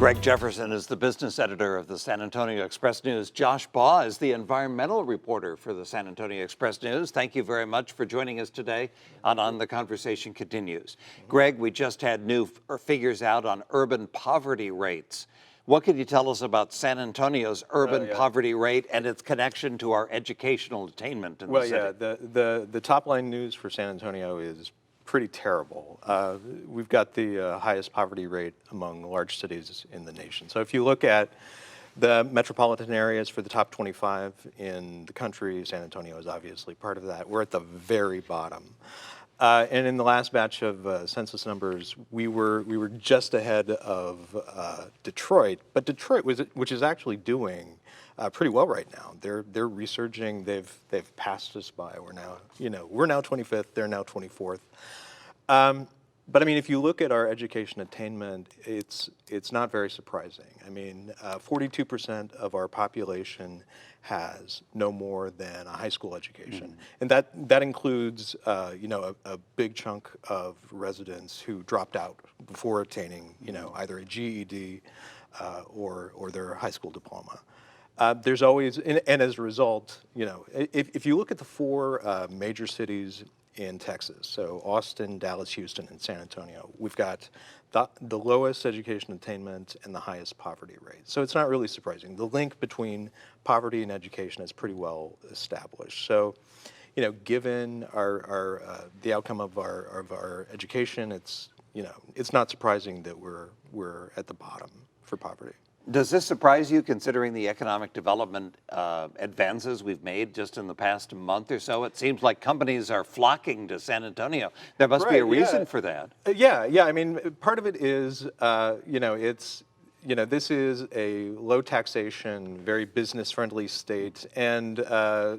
Greg Jefferson is the business editor of the San Antonio Express News. Josh Baugh is the environmental reporter for the San Antonio Express News. Thank you very much for joining us today on The Conversation Continues. Greg, we just had new figures out on urban poverty rates. What can you tell us about San Antonio's urban poverty rate and its connection to our educational attainment in the city? The top line news for San Antonio is pretty terrible. We've got the highest poverty rate among large cities in the nation. So if you look at the metropolitan areas for the top 25 in the country, San Antonio is obviously part of that. We're at the very bottom. And in the last batch of census numbers, we were just ahead of Detroit. But Detroit, which is actually doing pretty well right now. They're resurging. They've passed us by. We're now 25th. They're now 24th. But I mean, if you look at our education attainment, it's not very surprising. I mean, 42% of our population has no more than a high school education, and that includes a big chunk of residents who dropped out before attaining either a GED or their high school diploma. There's always, and as a result, if you look at the four major cities in Texas, so Austin, Dallas, Houston, and San Antonio, we've got the lowest education attainment and the highest poverty rate. So it's not really surprising. The link between poverty and education is pretty well established. So, given the outcome of our education, it's not surprising that we're at the bottom for poverty. Does this surprise you, considering the economic development advances we've made just in the past month or so? It seems like companies are flocking to San Antonio. There must be a reason for that. Yeah. I mean, part of it is, this is a low taxation, very business-friendly state, and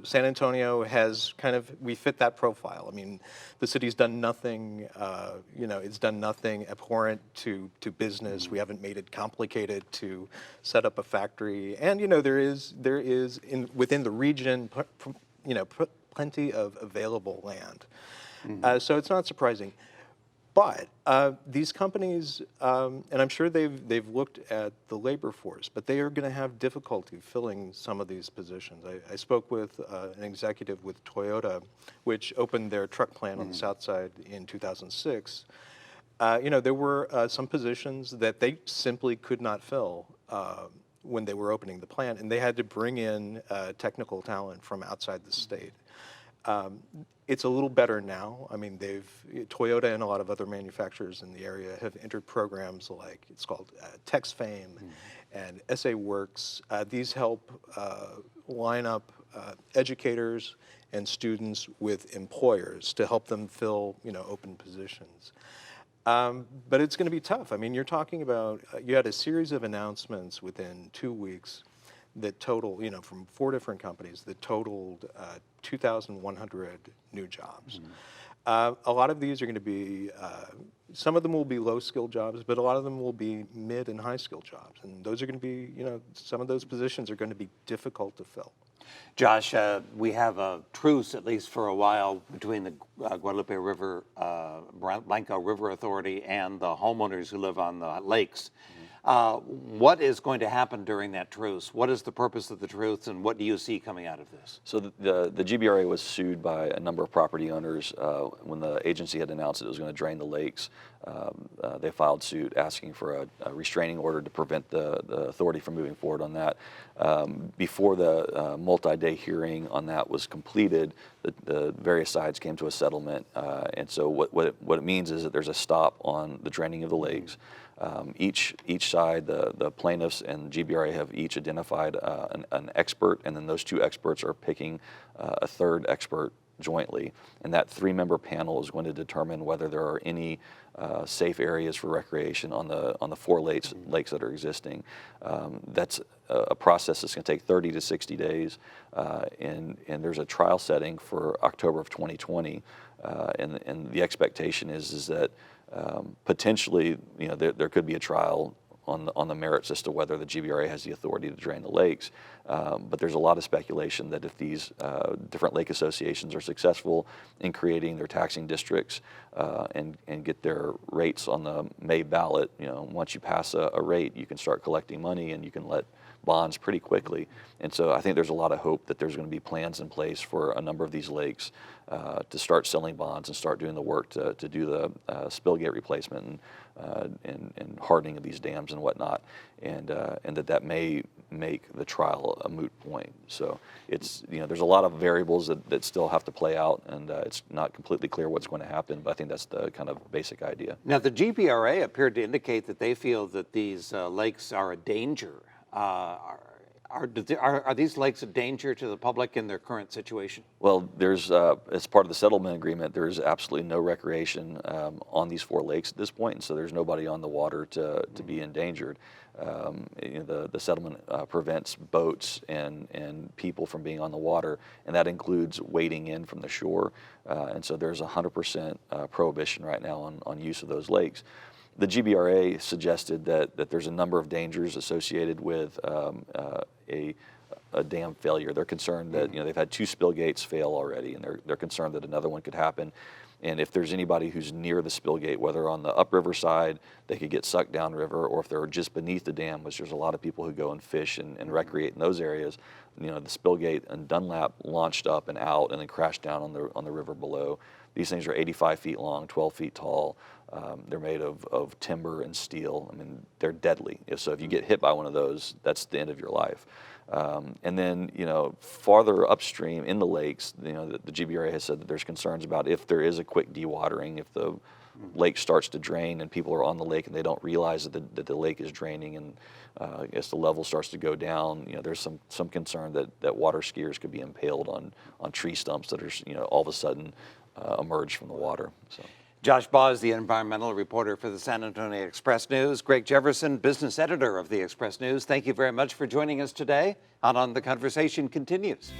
San Antonio has we fit that profile. I mean, the city's done nothing, it's done nothing abhorrent to business. We haven't made it complicated to set up a factory, and there is within the region, plenty of available land. So it's not surprising. But these companies, and I'm sure they've looked at the labor force, but they are going to have difficulty filling some of these positions. I spoke with an executive with Toyota, which opened their truck plant on the south side in 2006. There were some positions that they simply could not fill when they were opening the plant, and they had to bring in technical talent from outside the state. It's a little better now. I mean, Toyota and a lot of other manufacturers in the area have entered programs like, it's called TextFame and SA Works. These help line up educators and students with employers to help them fill, open positions. But it's going to be tough. I mean, you're talking about, you had a series of announcements within 2 weeks that total, from four different companies that totaled 2,100 new jobs. A lot of these are going to be, some of them will be low-skilled jobs, but a lot of them will be mid and high-skilled jobs. And those are going to be, some of those positions are going to be difficult to fill. Josh, we have a truce, at least for a while, between the Guadalupe Blanco River Authority and the homeowners who live on the lakes. What is going to happen during that truce? What is the purpose of the truce, and what do you see coming out of this? So the GBRA was sued by a number of property owners when the agency had announced it was going to drain the lakes. They filed suit asking for a restraining order to prevent the authority from moving forward on that. Before the multi-day hearing on that was completed, the various sides came to a settlement. And so what it means is that there's a stop on the draining of the lakes. Each side, the plaintiffs and GBRA have each identified an expert, and then those two experts are picking a third expert jointly. And that three-member panel is going to determine whether there are any safe areas for recreation on the four lakes that are existing. That's a process that's going to take 30 to 60 days, and there's a trial setting for October of 2020, and the expectation is that potentially, there could be a trial on the merits as to whether the GBRA has the authority to drain the lakes. But there's a lot of speculation that if these different lake associations are successful in creating their taxing districts and get their rates on the May ballot, once you pass a rate, you can start collecting money and you can let bonds pretty quickly. And so I think there's a lot of hope that there's going to be plans in place for a number of these lakes to start selling bonds and start doing the work to do the spillgate replacement and hardening of these dams and whatnot, and that may make the trial a moot point. So it's, there's a lot of variables that still have to play out, and it's not completely clear what's going to happen, but I think that's the kind of basic idea. Now, the GBRA appeared to indicate that they feel that these lakes are a danger. Are these lakes a danger to the public in their current situation? Well, there's, as part of the settlement agreement, there's absolutely no recreation on these 4 lakes at this point, and so there's nobody on the water to be endangered. The settlement prevents boats and people from being on the water, and that includes wading in from the shore, and so there's 100% prohibition right now on use of those lakes. The GBRA suggested that there's a number of dangers associated with a dam failure. They're concerned that they've had 2 spill gates fail already, and they're concerned that another one could happen. And if there's anybody who's near the spill gate, whether on the upriver side, they could get sucked downriver, or if they're just beneath the dam, which there's a lot of people who go and fish and recreate in those areas. The spill gate and Dunlap launched up and out and then crashed down on the river below. These things are 85 feet long, 12 feet tall. They're made of timber and steel. I mean, they're deadly. So if you get hit by one of those, that's the end of your life. And then, farther upstream in the lakes, the GBRA has said that there's concerns about if there is a quick dewatering, if the lake starts to drain and people are on the lake and they don't realize that the lake is draining, and I guess the level starts to go down, there's some concern that water skiers could be impaled on tree stumps that are, all of a sudden emerge from the water. So. Josh Baugh is the environmental reporter for the San Antonio Express News. Greg Jefferson, business editor of the Express News. Thank you very much for joining us today. On the Conversation continues.